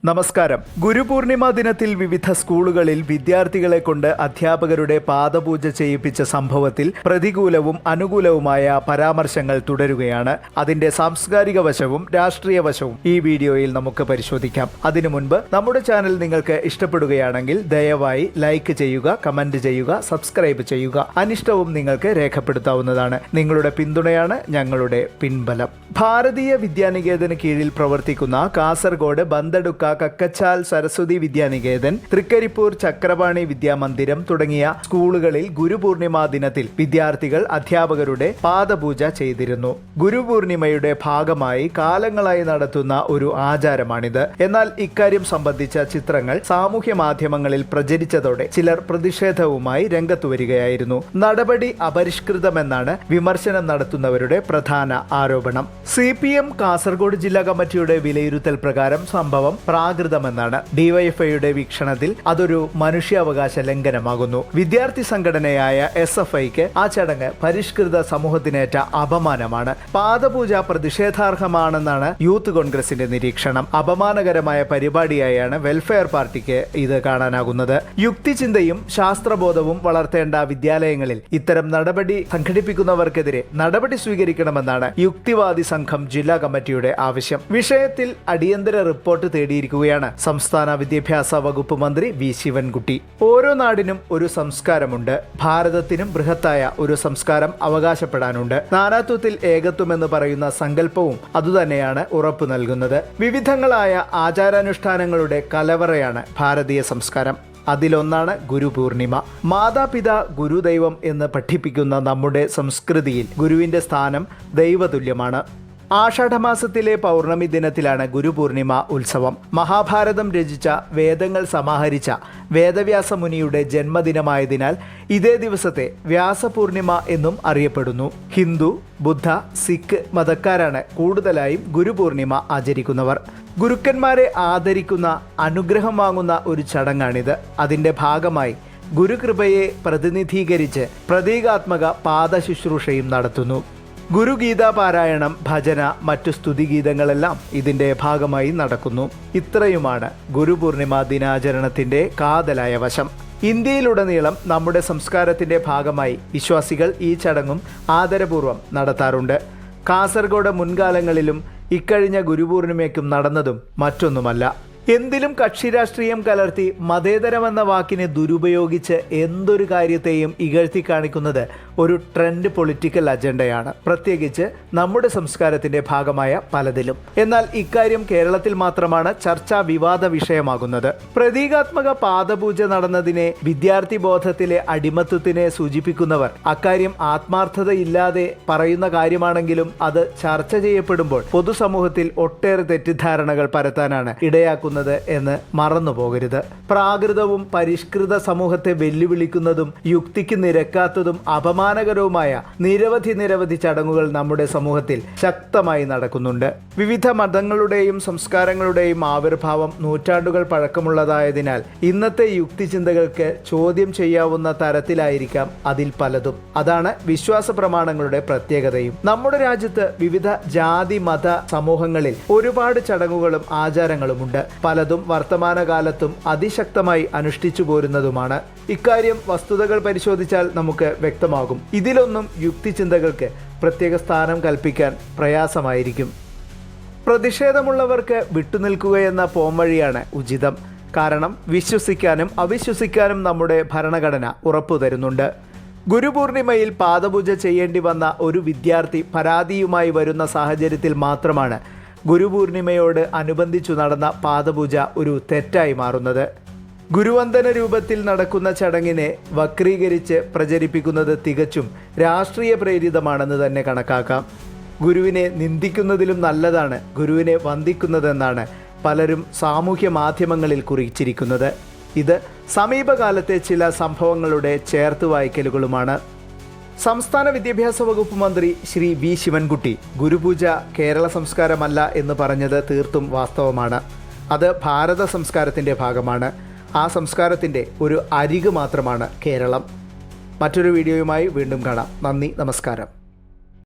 നമസ്കാരം. ഗുരുപൂർണിമ ദിനത്തിൽ വിവിധ സ്കൂളുകളിൽ വിദ്യാർത്ഥികളെ കൊണ്ട് അധ്യാപകരുടെ പാദപൂജ ചെയ്യിപ്പിച്ച സംഭവത്തിൽ പ്രതികൂലവും അനുകൂലവുമായ പരാമർശങ്ങൾ തുടരുകയാണ്. അതിന്റെ സാംസ്കാരിക വശവും രാഷ്ട്രീയ വശവും ഈ വീഡിയോയിൽ നമുക്ക് പരിശോധിക്കാം. അതിനു മുൻപ് നമ്മുടെ ചാനൽ നിങ്ങൾക്ക് ഇഷ്ടപ്പെടുകയാണെങ്കിൽ ദയവായി ലൈക്ക് ചെയ്യുക, കമന്റ് ചെയ്യുക, സബ്സ്ക്രൈബ് ചെയ്യുക. അനിഷ്ടവും നിങ്ങൾക്ക് രേഖപ്പെടുത്താവുന്നതാണ്. നിങ്ങളുടെ പിന്തുണയാണ് ഞങ്ങളുടെ പിൻബലം. ഭാരതീയ വിദ്യാനികേതന് കീഴിൽ പ്രവർത്തിക്കുന്ന കാസർഗോഡ് ബന്തടുക്ക കക്കച്ചാൽ സരസ്വതി വിദ്യാനികേതൻ, തൃക്കരിപ്പൂർ ചക്രപാണി വിദ്യാമന്ദിരം തുടങ്ങിയ സ്കൂളുകളിൽ ഗുരുപൂർണിമ ദിനത്തിൽ വിദ്യാർത്ഥികൾ അധ്യാപകരുടെ പാദപൂജ ചെയ്തിരുന്നു. ഗുരുപൂർണിമയുടെ ഭാഗമായി കാലങ്ങളായി നടത്തുന്ന ഒരു ആചാരമാണിത്. എന്നാൽ ഇക്കാര്യം സംബന്ധിച്ച ചിത്രങ്ങൾ സാമൂഹ്യ മാധ്യമങ്ങളിൽ പ്രചരിച്ചതോടെ ചിലർ പ്രതിഷേധവുമായി രംഗത്തു വരികയായിരുന്നു. നടപടി അപരിഷ്കൃതമെന്നാണ് വിമർശനം നടത്തുന്നവരുടെ പ്രധാന ആരോപണം. CPM കാസർഗോഡ് ജില്ലാ കമ്മിറ്റിയുടെ വിലയിരുത്തൽ പ്രകാരം സംഭവം പ്രാകൃതമെന്നാണ്. ഡിവൈഎഫ്ഐയുടെ വീക്ഷണത്തിൽ അതൊരു മനുഷ്യാവകാശ ലംഘനമാകുന്നു. വിദ്യാർത്ഥി സംഘടനയായ SFIക്ക് ആ ചടങ്ങ് പരിഷ്കൃത സമൂഹത്തിനേറ്റ അപമാനമാണ്. പാദപൂജ പ്രതിഷേധാർഹമാണെന്നാണ് യൂത്ത് കോൺഗ്രസിന്റെ നിരീക്ഷണം. അപമാനകരമായ പരിപാടിയായാണ് വെൽഫെയർ പാർട്ടിക്ക് ഇത് കാണാനാകുന്നത്. യുക്തിചിന്തയും ശാസ്ത്രബോധവും വളർത്തേണ്ട വിദ്യാലയങ്ങളിൽ ഇത്തരം നടപടി സംഘടിപ്പിക്കുന്നവർക്കെതിരെ നടപടി സ്വീകരിക്കണമെന്നാണ് യുക്തിവാദി സംഘം ജില്ലാ കമ്മിറ്റിയുടെ ആവശ്യം. വിഷയത്തിൽ അടിയന്തര റിപ്പോർട്ട് തേടിയിരിക്കുകയാണ് സംസ്ഥാന വിദ്യാഭ്യാസ വകുപ്പ് മന്ത്രി V. ശിവൻകുട്ടി. ഓരോ നാടിനും ഒരു സംസ്കാരമുണ്ട്. ഭാരതത്തിനും ബൃഹത്തായ ഒരു സംസ്കാരം അവകാശപ്പെടാനുണ്ട്. നാനാത്വത്തിൽ ഏകത്വം എന്ന് പറയുന്ന സങ്കല്പവും അതുതന്നെയാണ് ഉറപ്പു നൽകുന്നത്. വിവിധങ്ങളായ ആചാരാനുഷ്ഠാനങ്ങളുടെ കലവറയാണ് ഭാരതീയ സംസ്കാരം. അതിലൊന്നാണ് ഗുരുപൂർണിമ. മാതാപിതാ ഗുരുദൈവം എന്ന് പഠിപ്പിക്കുന്ന നമ്മുടെ സംസ്കൃതിയിൽ ഗുരുവിന്റെ സ്ഥാനം ദൈവതുല്യമാണ്. ആഷാഢമാസത്തിലെ പൗർണമി ദിനത്തിലാണ് ഗുരുപൂർണിമ ഉത്സവം. മഹാഭാരതം രചിച്ച, വേദങ്ങൾ സമാഹരിച്ച വേദവ്യാസ മുനിയുടെ ജന്മദിനമായതിനാൽ ഇതേ ദിവസത്തെ വ്യാസപൂർണിമ എന്നും അറിയപ്പെടുന്നു. ഹിന്ദു, ബുദ്ധ, സിഖ് മതക്കാരാണ് കൂടുതലായും ഗുരുപൂർണിമ ആചരിക്കുന്നവർ. ഗുരുക്കന്മാരെ ആദരിക്കുന്ന, അനുഗ്രഹം വാങ്ങുന്ന ഒരു ചടങ്ങാണിത്. അതിന്റെ ഭാഗമായി ഗുരുകൃപയെ പ്രതിനിധീകരിച്ച് പ്രതീകാത്മക പാദശുശ്രൂഷയും നടത്തുന്നു. ഗുരുഗീതാ പാരായണം, ഭജന, മറ്റു സ്തുതിഗീതങ്ങളെല്ലാം ഇതിന്റെ ഭാഗമായി നടക്കുന്നു. ഇത്രയുമാണ് ഗുരുപൂർണിമ ദിനാചരണത്തിന്റെ കാതലായ വശം. ഇന്ത്യയിലുടനീളം നമ്മുടെ സംസ്കാരത്തിന്റെ ഭാഗമായി വിശ്വാസികൾ ഈ ചടങ്ങും ആദരപൂർവ്വം നടത്താറുണ്ട്. കാസർഗോഡ് മുൻകാലങ്ങളിലും ഇക്കഴിഞ്ഞ ഗുരുപൂർണിമയ്ക്കും നടന്നതും മറ്റൊന്നുമല്ല. എന്തിലും കക്ഷിരാഷ്ട്രീയം കലർത്തി മതേതരമെന്ന വാക്കിനെ ദുരുപയോഗിച്ച് എന്തൊരു കാര്യത്തെയും ഇകഴ്ത്തി കാണിക്കുന്നത് ഒരു ട്രെൻഡ് പൊളിറ്റിക്കൽ അജണ്ടയാണ്, പ്രത്യേകിച്ച് നമ്മുടെ സംസ്കാരത്തിന്റെ ഭാഗമായ പലതിലും. എന്നാൽ ഇക്കാര്യം കേരളത്തിൽ മാത്രമാണ് ചർച്ചാ വിവാദ വിഷയമാകുന്നത്. പ്രതീകാത്മക പാദപൂജ നടന്നതിനെ വിദ്യാർത്ഥി ബോധത്തിലെ അടിമത്വത്തിനെ സൂചിപ്പിക്കുന്നവർ അക്കാര്യം ആത്മാർത്ഥതയില്ലാതെ പറയുന്ന കാര്യമാണെങ്കിലും അത് ചർച്ച ചെയ്യപ്പെടുമ്പോൾ പൊതുസമൂഹത്തിൽ ഒട്ടേറെ തെറ്റിദ്ധാരണകൾ പരത്താനാണ് ഇടയാക്കുന്നത് എന്ന് മറന്നു പോകരുത്. പ്രാകൃതവും പരിഷ്കൃത സമൂഹത്തെ വെല്ലുവിളിക്കുന്നതും യുക്തിക്ക് നിരക്കാത്തതും അപമാനകരവുമായ നിരവധി ചടങ്ങുകൾ നമ്മുടെ സമൂഹത്തിൽ ശക്തമായി നടക്കുന്നുണ്ട്. വിവിധ മതങ്ങളുടെയും സംസ്കാരങ്ങളുടെയും ആവിർഭാവം നൂറ്റാണ്ടുകൾ പഴക്കമുള്ളതായതിനാൽ ഇന്നത്തെ യുക്തിചിന്തകൾക്ക് ചോദ്യം ചെയ്യാവുന്ന തരത്തിലായിരിക്കാം അതിൽ പലതും. അതാണ് വിശ്വാസ പ്രമാണങ്ങളുടെ പ്രത്യേകതയും. നമ്മുടെ രാജ്യത്ത് വിവിധ ജാതി മത സമൂഹങ്ങളിൽ ഒരുപാട് ചടങ്ങുകളും ആചാരങ്ങളുമുണ്ട്. പലതും വർത്തമാനകാലത്തും അതിശക്തമായി അനുഷ്ഠിച്ചു പോരുന്നതുമാണ്. ഇക്കാര്യം വസ്തുതകൾ പരിശോധിച്ചാൽ നമുക്ക് വ്യക്തമാകും. ഇതിലൊന്നും യുക്തിചിന്തകൾക്ക് പ്രത്യേക സ്ഥാനം കൽപ്പിക്കാൻ പ്രയാസമായിരിക്കും. പ്രതിഷേധമുള്ളവർക്ക് വിട്ടുനിൽക്കുകയെന്ന പോംവഴിയാണ് ഉചിതം. കാരണം വിശ്വസിക്കാനും അവിശ്വസിക്കാനും നമ്മുടെ ഭരണഘടന ഉറപ്പു തരുന്നുണ്ട്. ഗുരുപൂർണിമയിൽ പാദപൂജ ചെയ്യേണ്ടി വന്ന ഒരു വിദ്യാർത്ഥി പരാതിയുമായി വരുന്ന സാഹചര്യത്തിൽ മാത്രമാണ് ഗുരുപൂർണിമയോട് അനുബന്ധിച്ചു നടന്ന പാദപൂജ ഒരു തെറ്റായി മാറുന്നത്. ഗുരുവന്ദന രൂപത്തിൽ നടക്കുന്ന ചടങ്ങിനെ വക്രീകരിച്ച് പ്രചരിപ്പിക്കുന്നത് തികച്ചും രാഷ്ട്രീയ പ്രേരിതമാണെന്ന് തന്നെ കണക്കാക്കാം. ഗുരുവിനെ നിന്ദിക്കുന്നതിലും നല്ലതാണ് ഗുരുവിനെ വന്ദിക്കുന്നതെന്നാണ് പലരും സാമൂഹ്യ മാധ്യമങ്ങളിൽ കുറിച്ചിരിക്കുന്നത്. ഇത് സമീപകാലത്തെ ചില സംഭവങ്ങളുടെ ചേർത്തുവായ്ക്കലുകളുമാണ്. സംസ്ഥാന വിദ്യാഭ്യാസ വകുപ്പ് മന്ത്രി ശ്രീ V. ശിവൻകുട്ടി ഗുരുപൂജ കേരള സംസ്കാരമല്ല എന്ന് പറഞ്ഞത് തീർത്തും വാസ്തവമാണ്. അത് ഭാരത സംസ്കാരത്തിൻ്റെ ഭാഗമാണ്. ആ സംസ്കാരത്തിൻ്റെ ഒരു അരിക് മാത്രമാണ് കേരളം. മറ്റൊരു വീഡിയോയുമായി വീണ്ടും കാണാം. നന്ദി, നമസ്കാരം.